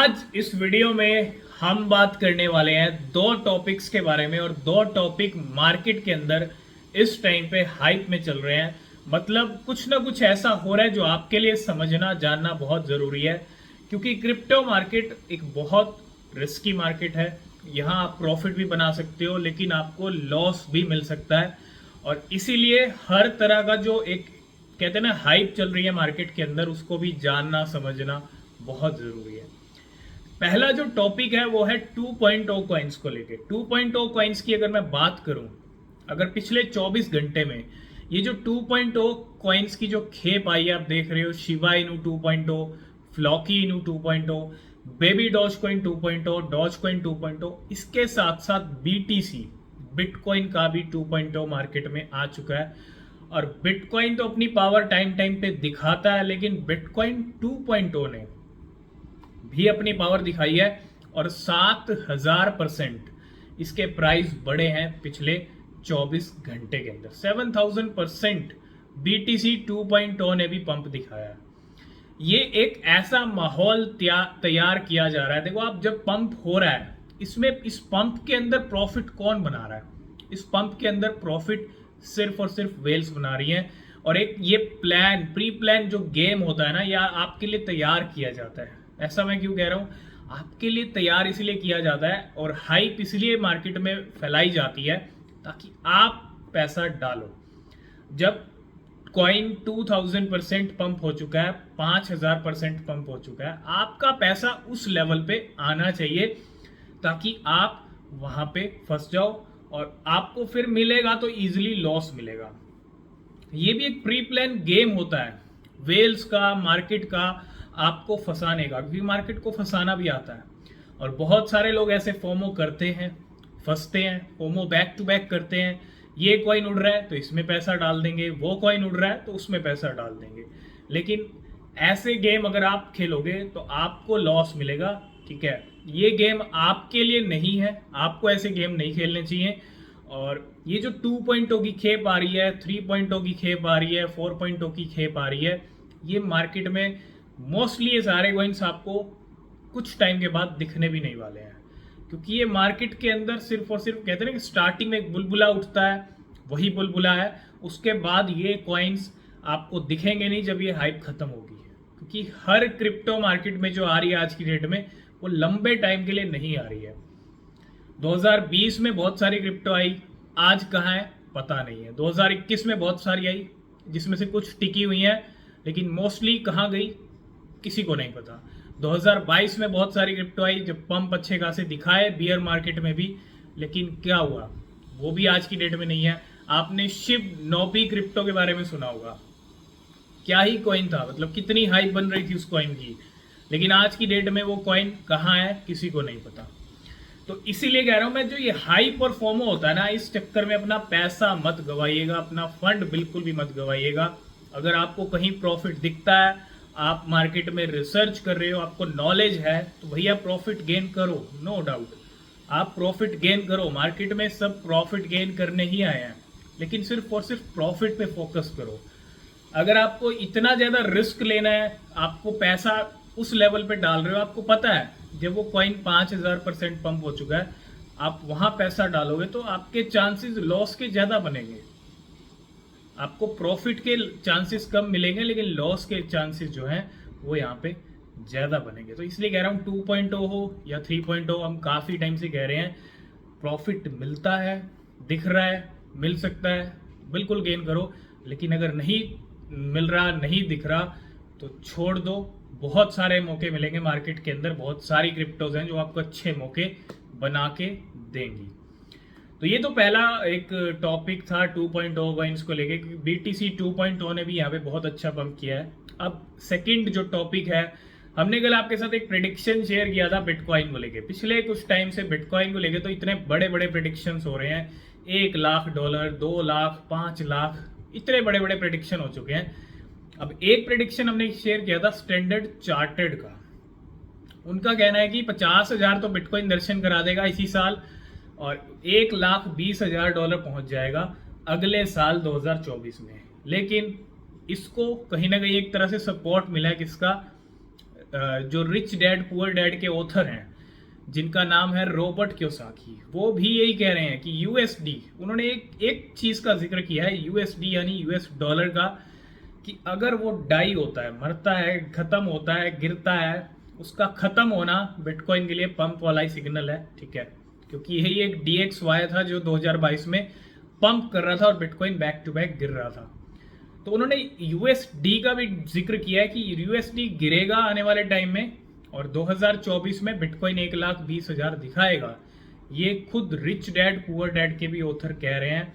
आज इस वीडियो में हम बात करने वाले हैं दो टॉपिक्स के बारे में और दो टॉपिक मार्केट के अंदर इस टाइम पे हाइप में चल रहे हैं। मतलब कुछ ना कुछ ऐसा हो रहा है जो आपके लिए समझना जानना बहुत ज़रूरी है, क्योंकि क्रिप्टो मार्केट एक बहुत रिस्की मार्केट है। यहाँ आप प्रॉफिट भी बना सकते हो लेकिन आपको लॉस भी मिल सकता है, और इसीलिए हर तरह का जो एक कहते हैं ना हाइप चल रही है मार्केट के अंदर, उसको भी जानना समझना बहुत ज़रूरी है। पहला जो टॉपिक है वो है 2.0 कॉइन्स को लेके। 2.0 कॉइन्स की अगर मैं बात करूं, अगर पिछले 24 घंटे में ये जो 2.0 कॉइन्स की जो खेप आई है, आप देख रहे हो Shiba Inu 2.0, Floki Inu 2.0, Baby Dogecoin 2.0, Dogecoin 2.0, इसके साथ साथ बीटीसी बिटकॉइन का भी 2.0 मार्केट में आ चुका है। और बिटकॉइन तो अपनी पावर टाइम टाइम पे दिखाता है, लेकिन बिटकॉइन 2.0 ने भी अपनी पावर दिखाई है और 7000% इसके प्राइस बढ़े हैं पिछले 24 घंटे के अंदर। 7000% बीटीसी 2.0 ने भी पंप दिखाया है। ये एक ऐसा माहौल तैयार किया जा रहा है। देखो, आप जब पंप हो रहा है, इसमें इस पंप के अंदर प्रॉफिट कौन बना रहा है? इस पंप के अंदर प्रॉफिट सिर्फ और सिर्फ वेल्स बना रही हैं। और एक ये प्री प्लान जो गेम होता है ना, या आपके लिए तैयार किया जाता है। ऐसा मैं क्यों कह रहा हूँ? आपके लिए तैयार इसलिए किया जाता है और हाइप इसलिए मार्केट में फैलाई जाती है ताकि आप पैसा डालो। जब कॉइन 2000% पंप हो चुका है, 5000% पंप हो चुका है, आपका पैसा उस लेवल पे आना चाहिए ताकि आप वहां पे फंस जाओ और आपको फिर मिलेगा तो इजीली लॉस मिलेगा। ये भी एक प्री प्लान गेम होता है वेल्स का, मार्केट का, आपको फंसाने का, क्योंकि मार्केट को फंसाना भी आता है। और बहुत सारे लोग ऐसे फोमो करते हैं, फंसते हैं, फोमो बैक टू बैक करते हैं। ये कॉइन उड़ रहा है तो इसमें पैसा डाल देंगे, वो कॉइन उड़ रहा है तो उसमें पैसा डाल देंगे। लेकिन ऐसे गेम अगर आप खेलोगे तो आपको लॉस मिलेगा। ठीक है, ये गेम आपके लिए नहीं है, आपको ऐसे गेम नहीं खेलने चाहिए। और ये जो 2.0 की खेप आ रही है, 3.0 की खेप आ रही है, 4.0 की खेप आ रही है, ये मार्केट में मोस्टली ये सारे कॉइन्स आपको कुछ टाइम के बाद दिखने भी नहीं वाले हैं, क्योंकि ये मार्केट के अंदर सिर्फ और सिर्फ कहते हैं ना कि स्टार्टिंग में एक बुलबुला उठता है, वही बुलबुला है। उसके बाद ये कॉइन्स आपको दिखेंगे नहीं जब ये हाइप खत्म होगी, क्योंकि हर क्रिप्टो मार्केट में जो आ रही है आज की डेट में, वो लंबे टाइम के लिए नहीं आ रही है। 2020 में बहुत सारी क्रिप्टो आई, आज कहाँ है पता नहीं है। 2021 में बहुत सारी आई जिसमें से कुछ टिकी हुई हैं, लेकिन मोस्टली कहाँ गई किसी को नहीं पता। 2022 में बहुत सारी क्रिप्टो आई जब पंप अच्छे खासे दिखाए बियर मार्केट में भी, लेकिन क्या हुआ वो भी आज की डेट में नहीं है। आपने शिब नोबी क्रिप्टो के बारे में सुना होगा, क्या ही कॉइन था, मतलब कितनी हाइप बन रही थी उस कॉइन की, लेकिन आज की डेट में वो कॉइन कहाँ है किसी को नहीं पता। तो इसीलिए कह रहा हूं मैं, जो ये हाइप और फोमो होता है ना, इस चक्कर में अपना पैसा मत गवाइएगा, अपना फंड बिल्कुल भी मत गवाइएगा। अगर आपको कहीं प्रॉफिट दिखता है, आप मार्केट में रिसर्च कर रहे हो, आपको नॉलेज है, तो भैया प्रॉफिट गेन करो, नो डाउट आप प्रॉफिट गेन करो। मार्केट में सब प्रॉफिट गेन करने ही आए हैं, लेकिन सिर्फ और सिर्फ प्रॉफिट पे फोकस करो। अगर आपको इतना ज़्यादा रिस्क लेना है, आपको पैसा उस लेवल पे डाल रहे हो, आपको पता है जब वो कॉइन 5000% पंप हो चुका है, आप वहां पैसा डालोगे तो आपके चांसेस लॉस के ज़्यादा बनेंगे। आपको प्रॉफिट के चांसेस कम मिलेंगे, लेकिन लॉस के चांसेस जो हैं वो यहाँ पे ज़्यादा बनेंगे। तो इसलिए कह रहा हूँ 2.0 हो या 3.0, हम काफ़ी टाइम से कह रहे हैं प्रॉफिट मिलता है, दिख रहा है, मिल सकता है, बिल्कुल गेन करो। लेकिन अगर नहीं मिल रहा, नहीं दिख रहा, तो छोड़ दो। बहुत सारे मौके मिलेंगे मार्केट के अंदर, बहुत सारी क्रिप्टोज हैं जो आपको अच्छे मौके बना के देंगी। तो ये तो पहला एक टॉपिक था 2.0 कॉइन्स को लेके, क्योंकि बीटीसी 2.0 ने भी यहाँ पे बहुत अच्छा पंप किया है। अब सेकंड जो टॉपिक है, हमने कल आपके साथ एक प्रेडिक्शन शेयर किया था बिटकॉइन को लेके। पिछले कुछ टाइम से बिटकॉइन को लेके तो इतने बड़े बड़े प्रेडिक्शंस हो रहे हैं, $1,00,000, 2 लाख, 5 लाख, इतने बड़े बड़े प्रेडिक्शन हो चुके हैं। अब एक प्रेडिक्शन हमने शेयर किया था स्टैंडर्ड चार्टर्ड का। उनका कहना है कि 50,000 तो बिटकॉइन दर्शन करा देगा इसी साल, और $1,20,000 पहुंच जाएगा अगले साल 2024 में। लेकिन इसको कहीं ना कहीं एक तरह से सपोर्ट मिला है, किसका? जो रिच डैड पुअर डैड के ऑथर हैं जिनका नाम है रॉबर्ट कियोसाकी, वो भी यही कह रहे हैं कि यूएसडी, उन्होंने एक चीज का जिक्र किया है यूएसडी यानी यूएस डॉलर का, कि अगर वो डाई होता है, मरता है, खत्म होता है, गिरता है, उसका खत्म होना बिटकॉइन के लिए पंप वाला ही सिग्नल है, ठीक है, क्योंकि यही एक DXY था जो 2022 में पंप कर रहा था और बिटकॉइन बैक टू बैक गिर रहा था। तो उन्होंने यूएसडी का भी जिक्र किया है कि यूएसडी गिरेगा आने वाले टाइम में और 2024 में बिटकॉइन 1,20,000 दिखाएगा। ये खुद रिच डैड पुअर डैड के भी ऑथर कह रहे हैं।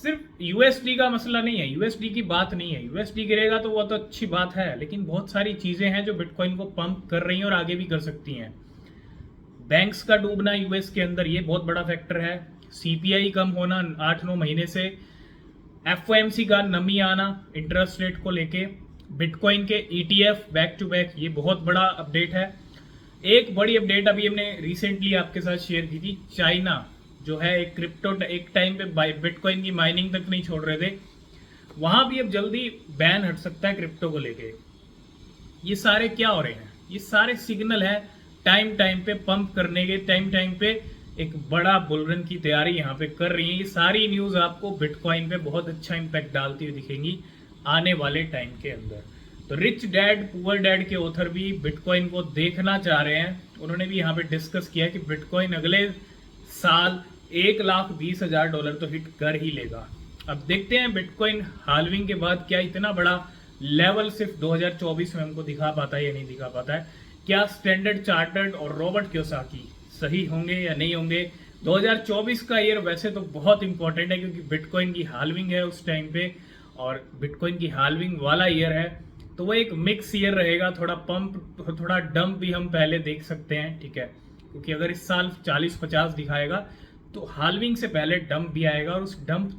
सिर्फ यूएसडी का मसला नहीं है, यूएसडी की बात नहीं है, यूएसडी गिरेगा तो वो तो अच्छी बात है, लेकिन बहुत सारी चीजें हैं जो बिटकॉइन को पंप कर रही हैं और आगे भी कर सकती हैं। बैंक्स का डूबना यूएस के अंदर, ये बहुत बड़ा फैक्टर है। सीपीआई कम होना 8-9 महीने से, एफओएमसी का नमी आना इंटरेस्ट रेट को लेके, बिटकॉइन के ईटीएफ बैक टू बैक, ये बहुत बड़ा अपडेट है। एक बड़ी अपडेट अभी हमने रिसेंटली आपके साथ शेयर की थी, चाइना जो है एक क्रिप्टो, एक टाइम पे बिटकॉइन की माइनिंग तक नहीं छोड़ रहे थे, वहां भी अब जल्दी बैन हट सकता है क्रिप्टो को लेके। ये सारे क्या हो रहे हैं? ये सारे सिग्नल है टाइम टाइम पे पंप करने के, टाइम टाइम पे एक बड़ा बुलरन की तैयारी यहाँ पे कर रही है। ये सारी न्यूज आपको बिटकॉइन पे बहुत अच्छा इंपैक्ट डालती हुई दिखेंगी आने वाले टाइम के अंदर। तो रिच डैड पुअर डैड के ऑथर भी बिटकॉइन को देखना चाह रहे हैं। उन्होंने भी यहाँ पे डिस्कस किया कि बिटकॉइन अगले साल $1,20,000 तो हिट कर ही लेगा। अब देखते हैं बिटकॉइन हाल्विंग के बाद क्या इतना बड़ा लेवल सिर्फ 2024 में हमको दिखा पाता है या नहीं दिखा पाता है। क्या स्टैंडर्ड चार्टर्ड और रॉबर्ट कियोसाकी सही होंगे या नहीं होंगे। 2024 का ईयर वैसे तो बहुत इंपॉर्टेंट है क्योंकि बिटकॉइन की हाल्विंग है उस टाइम पे, और बिटकॉइन की हाल्विंग वाला ईयर है, तो वो एक मिक्स ईयर रहेगा। थोड़ा पंप थोड़ा डंप भी हम पहले देख सकते हैं, ठीक है, क्योंकि अगर इस साल 40-50 दिखाएगा तो हाल्विंग से पहले डंप भी आएगा और उस डंप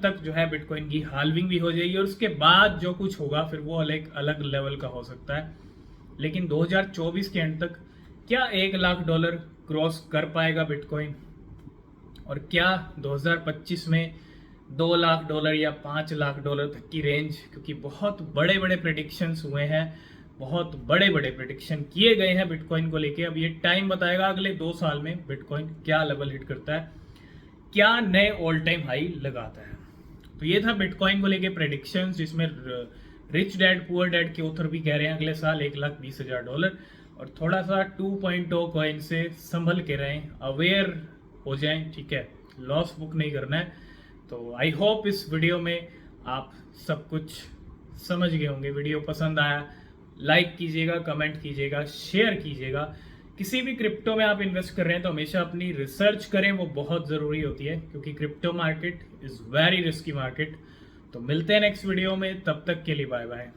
तक जो है बिटकॉइन की हाल्विंग भी हो जाएगी और उसके बाद जो कुछ होगा फिर वो अलग लेवल का हो सकता है। लेकिन 2024 के एंड तक क्या $1,00,000 क्रॉस कर पाएगा बिटकॉइन, और क्या 2025 में $2,00,000 या $5,00,000 तक की रेंज, क्योंकि बहुत बड़े बड़े प्रेडिक्शंस हुए हैं, बहुत बड़े बड़े प्रेडिक्शन किए गए हैं बिटकॉइन को लेके। अब ये टाइम बताएगा अगले 2 साल में बिटकॉइन क्या लेवल हिट करता है, क्या नए ऑल टाइम हाई लगाता है। तो ये था बिटकॉइन को लेके प्रेडिक्शंस, जिसमें रिच डैड पुअर डैड के ऑथर भी कह रहे हैं अगले साल $1,20,000। और थोड़ा सा 2.0 कॉइन से संभल के रहें, अवेयर हो जाएं, ठीक है, लॉस बुक नहीं करना है। तो आई होप इस वीडियो में आप सब कुछ समझ गए होंगे। वीडियो पसंद आया लाइक कीजिएगा, कमेंट कीजिएगा, शेयर कीजिएगा। किसी भी क्रिप्टो में आप इन्वेस्ट कर रहे हैं तो हमेशा अपनी रिसर्च करें, वो बहुत ज़रूरी होती है क्योंकि crypto market is very risky market. तो मिलते हैं नेक्स्ट वीडियो में, तब तक के लिए बाय बाय।